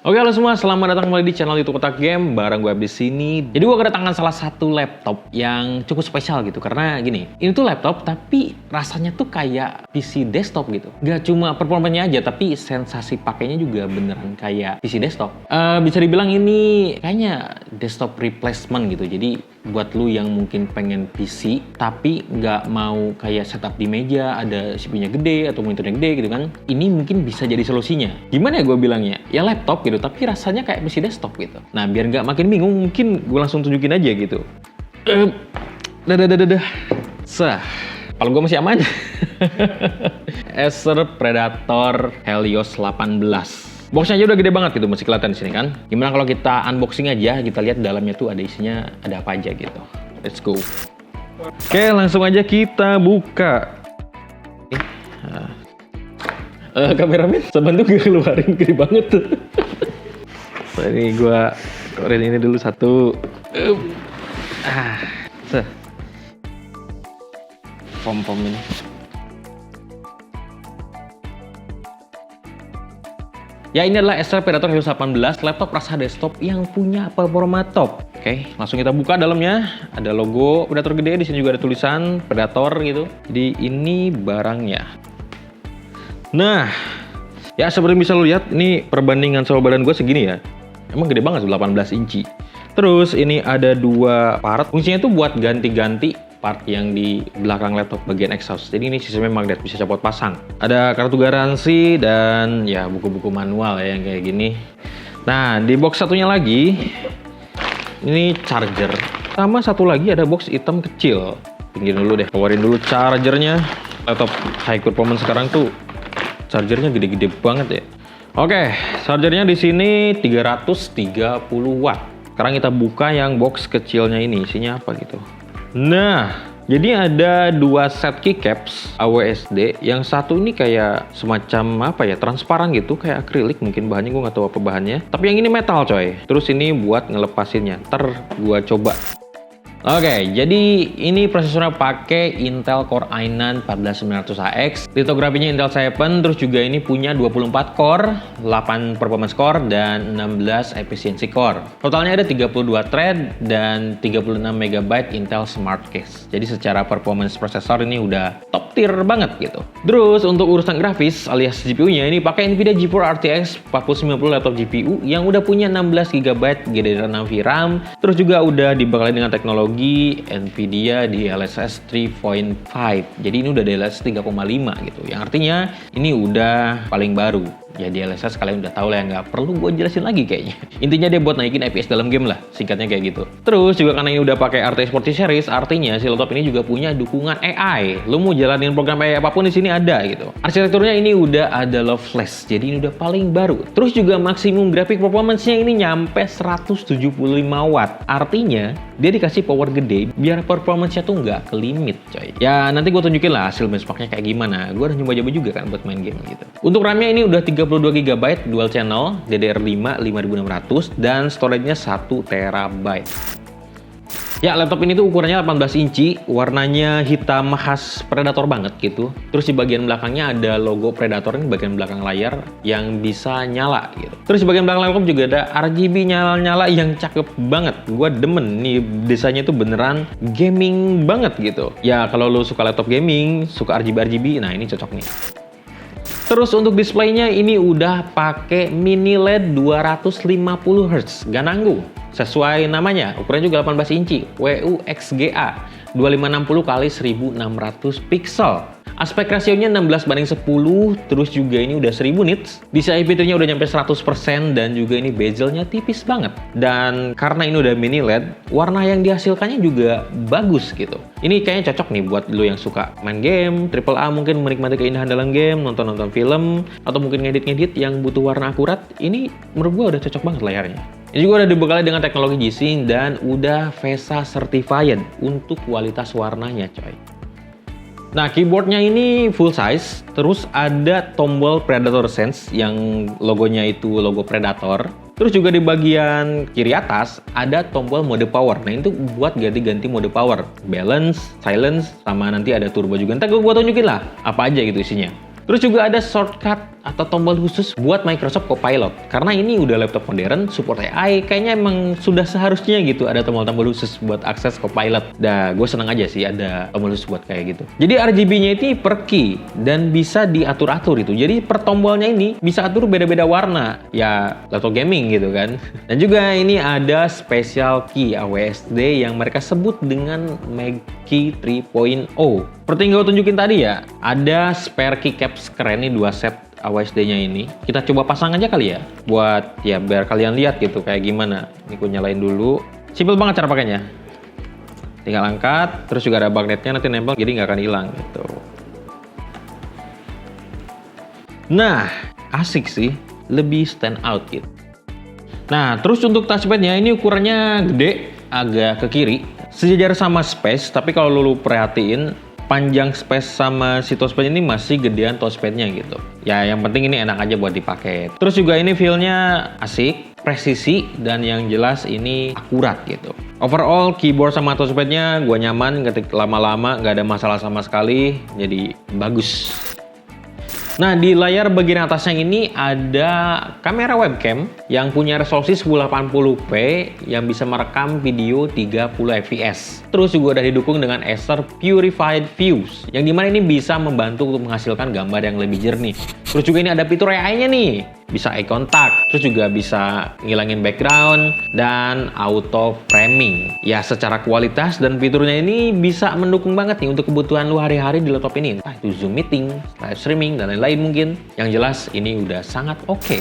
Oke, halo semua, selamat datang kembali di channel YouTube Kotak Game bareng gue di sini. Jadi gue kedatangan salah satu laptop yang cukup spesial gitu karena gini, ini tuh laptop tapi rasanya tuh kayak PC desktop gitu. Gak cuma performanya aja tapi sensasi pakainya juga beneran kayak PC desktop. Bisa dibilang ini kayaknya desktop replacement gitu. Jadi buat lu yang mungkin pengen PC tapi nggak mau kayak setup di meja, ada CPU-nya gede atau monitornya gede gitu kan, ini mungkin bisa jadi solusinya. Gimana ya gue bilangnya? Ya laptop gitu, tapi rasanya kayak PC desktop gitu. Nah biar nggak makin bingung, mungkin gue langsung tunjukin aja gitu. Sah, kalau gue masih aman. Acer Predator Helios 18. Boxnya aja udah gede banget gitu, masih kelihatan di sini kan. Gimana kalau kita unboxing aja, kita lihat dalamnya tuh ada isinya, ada apa aja gitu. Let's go. Oke, langsung aja kita buka. Kameramen, sebentar gue keluarin, gede banget tuh. Nah, ini gue keluarin ini dulu satu. Pom-pom ini. Ya, ini adalah Acer Predator Helios 18, laptop rasa desktop yang punya performa top. Oke, langsung kita buka dalamnya. Ada logo Predator gede, di sini juga ada tulisan Predator gitu. Jadi ini barangnya. Nah, ya seperti bisa lo lihat, ini perbandingan sama badan gue segini ya. Emang gede banget, 18 inci. Terus ini ada dua part. Fungsinya tuh buat ganti-ganti part yang di belakang laptop bagian exhaust. Jadi ini sistemnya magnet, bisa copot pasang. Ada kartu garansi dan ya buku-buku manual ya yang kayak gini. Nah, di box satunya lagi ini charger. Sama satu lagi ada box hitam kecil. Pinggirin dulu deh, keluarin dulu chargernya. Laptop high performance sekarang tuh chargernya gede-gede banget ya. Oke, chargernya di sini 330 watt. Sekarang kita buka yang box kecilnya ini, isinya apa gitu. Nah, jadi ada dua set keycaps AWSD. Yang satu ini kayak semacam apa ya, transparan gitu, kayak akrilik mungkin bahannya, gue nggak tahu apa bahannya. Tapi yang ini metal coy. Terus ini buat ngelepasinnya. Ntar gue coba. Oke, jadi ini prosesornya pakai Intel Core i9 14900AX, litografinya Intel 7, terus juga ini punya 24 core, 8 performance core, dan 16 efficiency core. Totalnya ada 32 thread dan 36 MB Intel Smart Case. Jadi secara performance prosesor ini udah top tier banget gitu. Terus untuk urusan grafis alias GPU-nya ini pakai Nvidia GeForce RTX 4090 laptop GPU yang udah punya 16 GB GDDR6 VRAM, terus juga udah dibekali dengan teknologi Nvidia DLSS 3.5. Jadi ini udah DLSS 3.5 gitu. Yang artinya ini udah paling baru. Ya DLSS kalian udah tahu lah ya, nggak perlu gue jelasin lagi kayaknya. Intinya dia buat naikin FPS dalam game lah, singkatnya kayak gitu. Terus juga karena ini udah pakai RTX 40 series, artinya si laptop ini juga punya dukungan AI. Lu mau jalanin program AI apapun di sini ada gitu. Arsitekturnya ini udah ada low flash, jadi ini udah paling baru. Terus juga maksimum graphic performance-nya ini nyampe 175 watt. Artinya dia dikasih power gede biar performance-nya tuh nggak ke limit coy. Ya nanti gue tunjukin lah hasil benchmark-nya kayak gimana. Gue udah nyoba-nyoba juga kan buat main game gitu. Untuk RAM-nya ini udah 32 GB dual channel, DDR5 5600 dan storage-nya 1 TB. Ya, laptop ini tuh ukurannya 18 inci, warnanya hitam khas Predator banget gitu. Terus di bagian belakangnya ada logo Predator ini bagian belakang layar yang bisa nyala gitu. Terus di bagian belakang laptop juga ada RGB nyala-nyala yang cakep banget. Gua demen nih, desainnya tuh beneran gaming banget gitu. Ya, kalau lu suka laptop gaming, suka RGB, nah ini cocok nih. Terus untuk displaynya ini udah pakai mini LED 250 Hz, gak nanggung. Sesuai namanya, ukurannya juga 18 inci, WUXGA 2560 x 1600 pixel. Aspek rasionya 16:10, terus juga ini udah 1000 nits. DCI fiturnya udah nyampe 100% dan juga ini bezelnya tipis banget. Dan karena ini udah mini LED, warna yang dihasilkannya juga bagus gitu. Ini kayaknya cocok nih buat lo yang suka main game, AAA mungkin menikmati keindahan dalam game, nonton-nonton film, atau mungkin ngedit-ngedit yang butuh warna akurat. Ini menurut gua udah cocok banget layarnya. Ini juga udah dibekali dengan teknologi G-Sync dan udah VESA certified untuk kualitas warnanya coy. Nah, keyboardnya ini full size, terus ada tombol Predator Sense yang logonya itu logo Predator. Terus juga di bagian kiri atas ada tombol mode power. Nah, itu buat ganti-ganti mode power, balance, silence, sama nanti ada turbo juga. Ntar gue tunjukin lah apa aja gitu isinya. Terus juga ada shortcut atau tombol khusus buat Microsoft Copilot. Karena ini udah laptop modern, support AI, kayaknya emang sudah seharusnya gitu ada tombol-tombol khusus buat akses Copilot. Dah, gue seneng aja sih ada tombol khusus buat kayak gitu. Jadi RGB-nya itu per key dan bisa diatur-atur itu. Jadi per tombolnya ini bisa atur beda-beda warna. Ya, laptop gaming gitu kan. Dan juga ini ada special key AWSD yang mereka sebut dengan Mag Key 3.0. Seperti yang gue tunjukin tadi ya, ada spare keycaps keren nih 2 set AWSD-nya ini. Kita coba pasang aja kali ya, buat ya biar kalian lihat gitu kayak gimana. Ini gue nyalain dulu. Simple banget cara pakainya. Tinggal angkat, terus juga ada magnetnya nanti nempel jadi nggak akan hilang gitu. Nah, asik sih, lebih stand out gitu. Nah, terus untuk touchpad-nya ini ukurannya gede, agak ke kiri. Sejajar sama Space, tapi kalau lu perhatiin, panjang Space sama si touchpad ini masih gedean touchpad-nya gitu. Ya, yang penting ini enak aja buat dipakai. Terus juga ini feel-nya asik, presisi, dan yang jelas ini akurat gitu. Overall, keyboard sama touchpad-nya gue nyaman, ketik lama-lama nggak ada masalah sama sekali, jadi bagus. Nah, di layar bagian atasnya ini ada kamera webcam yang punya resolusi 1080p yang bisa merekam video 30 fps. Terus juga udah didukung dengan Acer Purified Views, yang dimana ini bisa membantu untuk menghasilkan gambar yang lebih jernih. Terus juga ini ada fitur AI-nya nih, bisa eye contact, terus juga bisa ngilangin background dan auto framing. Ya, secara kualitas dan fiturnya ini bisa mendukung banget nih untuk kebutuhan lu hari-hari di laptop ini. Entah itu Zoom meeting, live streaming, dan lain-lain mungkin. Yang jelas ini udah sangat oke.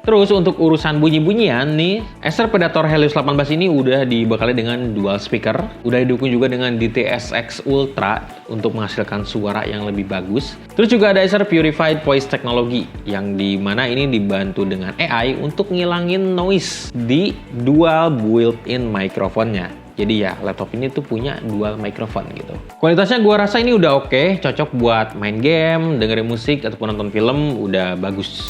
Terus untuk urusan bunyi-bunyian nih, Acer Predator Helios 18 ini udah dibekali dengan dual speaker, udah didukung juga dengan DTS:X Ultra untuk menghasilkan suara yang lebih bagus. Terus juga ada Acer Purified Voice Technology yang dimana ini dibantu dengan AI untuk ngilangin noise di dual built-in microphone-nya. Jadi ya laptop ini tuh punya dual microphone gitu. Kualitasnya gua rasa ini udah oke, cocok buat main game, dengerin musik ataupun nonton film, udah bagus.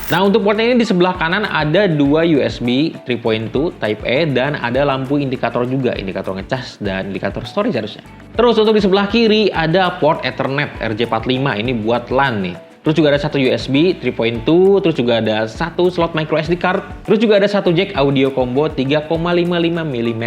Nah, untuk portnya ini di sebelah kanan ada 2 USB 3.2 Type A dan ada lampu indikator juga, indikator ngecas dan indikator storage harusnya. Terus untuk di sebelah kiri ada port Ethernet RJ45, ini buat LAN nih. Terus juga ada satu USB 3.2, terus juga ada satu slot micro SD card, terus juga ada satu jack audio combo 3,55 mm.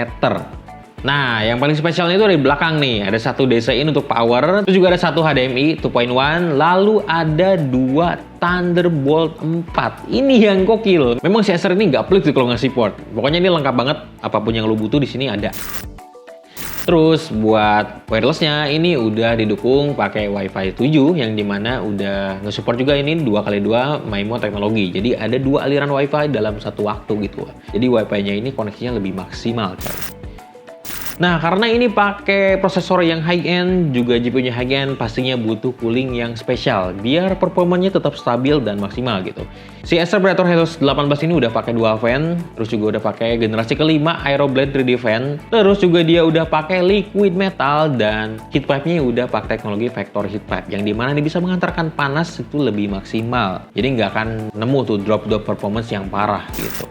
Nah, yang paling spesialnya itu ada di belakang nih. Ada satu DC-in untuk power, terus juga ada satu HDMI 2.1, lalu ada 2 Thunderbolt 4. Ini yang gokil. Memang si Acer ini nggak pelit sih kalau ngasih port. Pokoknya ini lengkap banget. Apapun yang lo butuh di sini ada. Terus buat wirelessnya ini udah didukung pakai Wi-Fi 7 yang dimana udah nge-support juga ini 2x2 MIMO teknologi. Jadi ada 2 aliran Wi-Fi dalam satu waktu gitu. Jadi Wi-Fi-nya ini koneksinya lebih maksimal, coy. Nah, karena ini pakai prosesor yang high-end, juga GPU-nya high-end, pastinya butuh cooling yang spesial, biar performanya tetap stabil dan maksimal gitu. Si Acer Predator Helios 18 ini udah pakai dual fan, terus juga udah pakai generasi kelima Aeroblade 3D fan, terus juga dia udah pakai liquid metal, dan heat pipe-nya udah pakai teknologi vector heat pipe, yang dimana ini bisa mengantarkan panas itu lebih maksimal. Jadi nggak akan nemu tuh drop-drop performance yang parah gitu.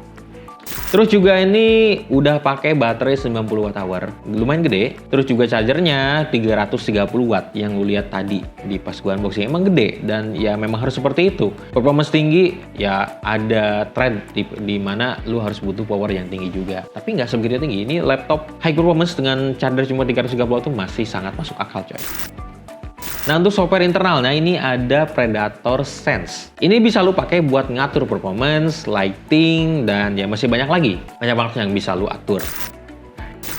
Terus juga ini udah pakai baterai 90 Wh, lumayan gede. Terus juga chargernya 330 Watt yang lu lihat tadi di pas gua unboxing. Emang gede dan ya memang harus seperti itu. Performance tinggi ya ada trend di mana lu harus butuh power yang tinggi juga. Tapi nggak sebegitu tinggi. Ini laptop high performance dengan charger cuma 330 Watt itu masih sangat masuk akal, coy. Nah, untuk software internalnya ini ada Predator Sense. Ini bisa lu pakai buat ngatur performance, lighting, dan ya masih banyak lagi. Banyak banget yang bisa lu atur.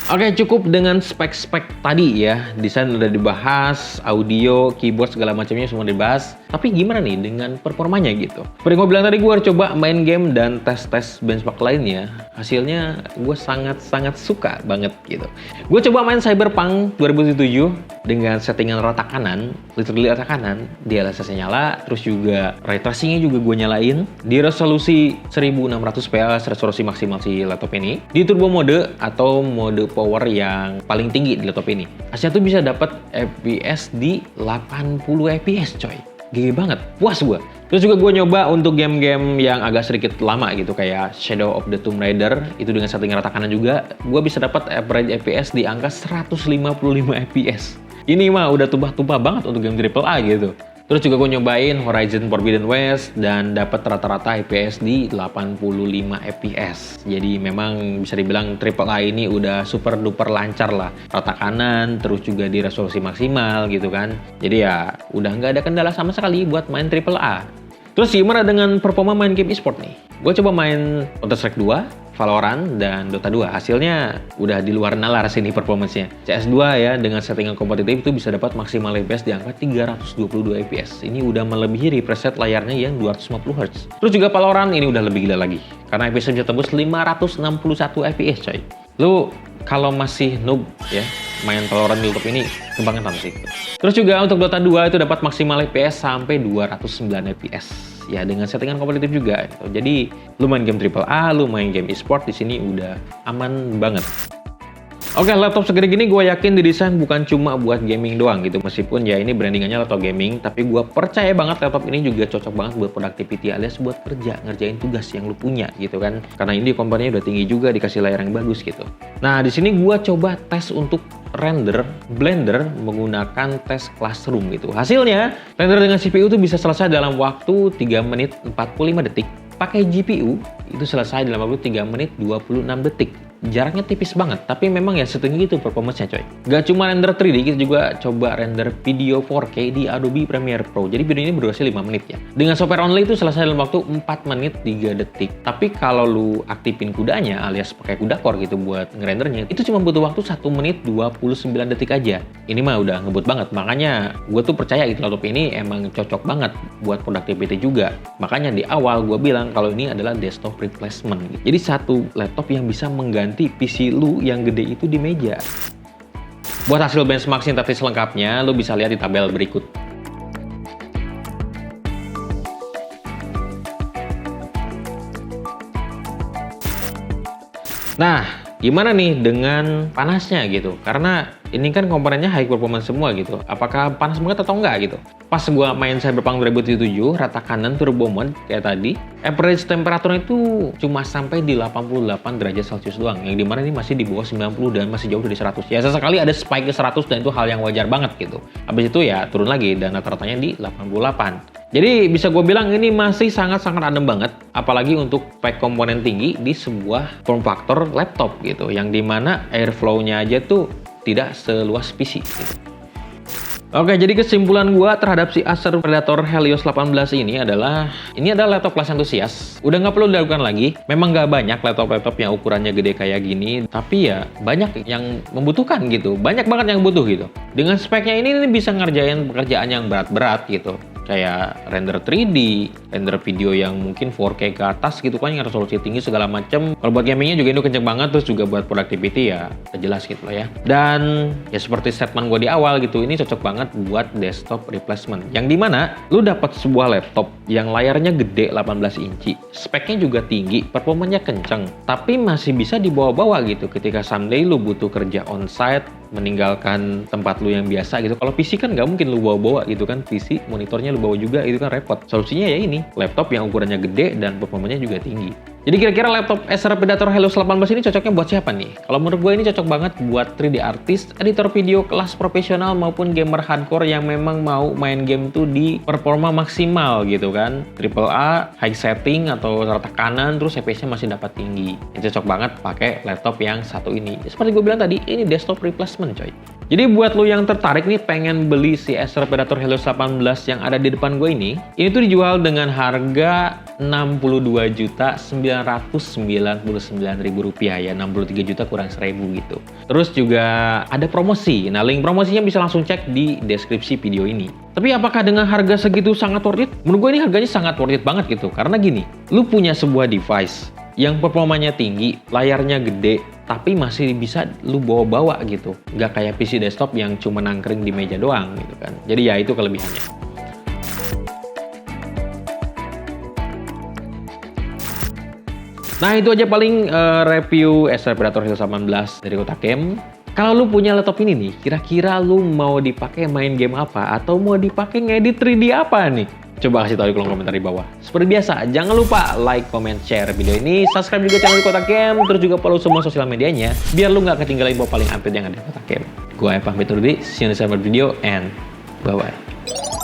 Oke, cukup dengan spek-spek tadi ya. Desain udah dibahas, audio, keyboard, segala macamnya semua dibahas. Tapi gimana nih dengan performanya gitu? Seperti gue bilang tadi, gue coba main game dan tes-tes benchmark lainnya. Hasilnya gue sangat-sangat suka banget gitu. Gue coba main Cyberpunk 2077 dengan settingan rata kanan, literally rata kanan. DLSS-nya nyala, terus juga ray tracing-nya juga gue nyalain. Di resolusi 1600 fps, resolusi maksimal si laptop ini. Di turbo mode atau mode power yang paling tinggi di laptop ini. Hasilnya tuh bisa dapat FPS di 80 FPS, coy. Gede banget, puas gue. Terus juga gue nyoba untuk game-game yang agak sedikit lama gitu, kayak Shadow of the Tomb Raider, itu dengan setting rata kanan juga, gue bisa dapat average FPS di angka 155 FPS. Ini mah udah tumpah-tumpah banget untuk game AAA gitu. Terus juga gue nyobain Horizon Forbidden West dan dapat rata-rata FPS di 85 fps. Jadi memang bisa dibilang AAA ini udah super duper lancar lah. Rata kanan, terus juga di resolusi maksimal gitu kan. Jadi ya udah nggak ada kendala sama sekali buat main AAA. Terus gimana dengan performa main game e-sport nih? Gue coba main Counter-Strike 2, Valorant, dan Dota 2. Hasilnya udah di luar nalar sini performance-nya. CS2 ya, dengan settingan kompetitif itu bisa dapat maksimal FPS di angka 322 fps. Ini udah melebihi refresh rate layarnya yang 250 Hz. Terus juga Valorant ini udah lebih gila lagi. Karena FPS bisa tembus 561 fps coy. Lu kalau masih noob ya, main Valorant di YouTube ini kebangetan sih. Terus juga untuk Dota 2 itu dapat maksimal FPS sampai 209 fps. Ya dengan settingan kompetitif juga gitu. Jadi lu main game AAA, lu main game e-sport di sini udah aman banget. Oke, laptop segede gini gue yakin didesain bukan cuma buat gaming doang gitu. Meskipun ya ini brandingannya laptop gaming, tapi gue percaya banget laptop ini juga cocok banget buat productivity alias buat kerja, ngerjain tugas yang lu punya gitu kan. Karena ini komponennya udah tinggi juga, dikasih layar yang bagus gitu. Nah, di sini gue coba tes untuk render Blender menggunakan tes Classroom gitu. Hasilnya, render dengan CPU itu bisa selesai dalam waktu 3 menit 45 detik. Pakai GPU itu selesai dalam waktu 3 menit 26 detik. Jaraknya tipis banget, tapi memang ya setinggi itu performance-nya coy. Gak cuma render 3D, kita juga coba render video 4K di Adobe Premiere Pro. Jadi video ini berdurasi 5 menit ya. Dengan software only itu selesai dalam waktu 4 menit 3 detik. Tapi kalau lu aktifin kudanya alias pakai kuda core gitu buat ngerendernya, itu cuma butuh waktu 1 menit 29 detik aja. Ini mah udah ngebut banget, makanya gue tuh percaya gitu laptop ini emang cocok banget buat productivity juga. Makanya di awal gue bilang kalau ini adalah desktop replacement gitu. Jadi satu laptop yang bisa mengganti PC lu yang gede itu di meja. Buat hasil benchmark sintetis selengkapnya, lu bisa lihat di tabel berikut. Nah, gimana nih dengan panasnya gitu? Karena ini kan komponennya high performance semua gitu. Apakah panas banget atau enggak gitu? Pas gua main Cyberpunk 2077, rata kanan turbo mode kayak tadi, average temperaturnya itu cuma sampai di 88 derajat Celcius doang. Yang dimana ini masih di bawah 90 dan masih jauh dari 100. Ya sesekali ada spike ke 100 dan itu hal yang wajar banget gitu. Habis itu ya turun lagi dan rata-ratanya di 88. Jadi bisa gue bilang ini masih sangat-sangat adem banget, apalagi untuk spek komponen tinggi di sebuah form factor laptop gitu, yang dimana airflow-nya aja tuh tidak seluas PC gitu. Oke, jadi kesimpulan gua terhadap si Acer Predator Helios 18 ini adalah laptop kelas antusias. Udah nggak perlu dilakukan lagi. Memang nggak banyak laptop-laptop yang ukurannya gede kayak gini, tapi ya banyak yang membutuhkan gitu. Banyak banget yang butuh gitu. Dengan speknya ini bisa ngerjain pekerjaan yang berat-berat gitu. Kayak render 3D, render video yang mungkin 4K ke atas gitu kan, yang resolusi tinggi segala macem. Kalau buat gamingnya juga ini kenceng banget, terus juga buat productivity ya jelas gitu lah ya. Dan ya seperti statement gue di awal gitu, ini cocok banget buat desktop replacement. Yang dimana lu dapat sebuah laptop yang layarnya gede 18 inci, speknya juga tinggi, performanya kenceng, tapi masih bisa dibawa-bawa gitu ketika someday lu butuh kerja on-site, meninggalkan tempat lu yang biasa gitu. Kalau PC kan nggak mungkin lu bawa-bawa gitu kan, PC monitornya lu bawa juga, itu kan repot. Solusinya ya ini, laptop yang ukurannya gede dan performanya juga tinggi. Jadi kira-kira laptop Acer Predator Helios 18 ini cocoknya buat siapa nih? Kalau menurut gue ini cocok banget buat 3D artist, editor video kelas profesional maupun gamer hardcore yang memang mau main game tuh di performa maksimal gitu kan. AAA, high setting atau rata kanan, terus FPS-nya masih dapat tinggi. Ini cocok banget pakai laptop yang satu ini. Seperti gue bilang tadi, ini desktop replacement coy. Jadi buat lo yang tertarik nih pengen beli si Acer Predator Helios 18 yang ada di depan gue ini tuh dijual dengan harga Rp62.999.000 ya, 63 juta kurang 1.000 gitu. Terus juga ada promosi. Nah, link promosinya bisa langsung cek di deskripsi video ini. Tapi apakah dengan harga segitu sangat worth it? Menurut gue ini harganya sangat worth it banget gitu. Karena gini, lu punya sebuah device yang performanya tinggi, layarnya gede, tapi masih bisa lu bawa-bawa gitu. Nggak kayak PC desktop yang cuma nangkring di meja doang gitu kan. Jadi ya itu kelebihannya. Nah itu aja paling review Acer Predator Helios 18 dari Kotak Game. Kalau lu punya laptop ini nih, kira-kira lu mau dipakai main game apa? Atau mau dipakai ngedit 3D apa nih? Coba kasih tahu di kolom komentar di bawah. Seperti biasa, jangan lupa like, comment, share video ini, subscribe juga channel di Kotak Game, terus juga follow semua sosial medianya, biar lu nggak ketinggalan info paling update yang ada di Kotak Game. Gua Eva pamit dulu, see you in the next video, and bye-bye.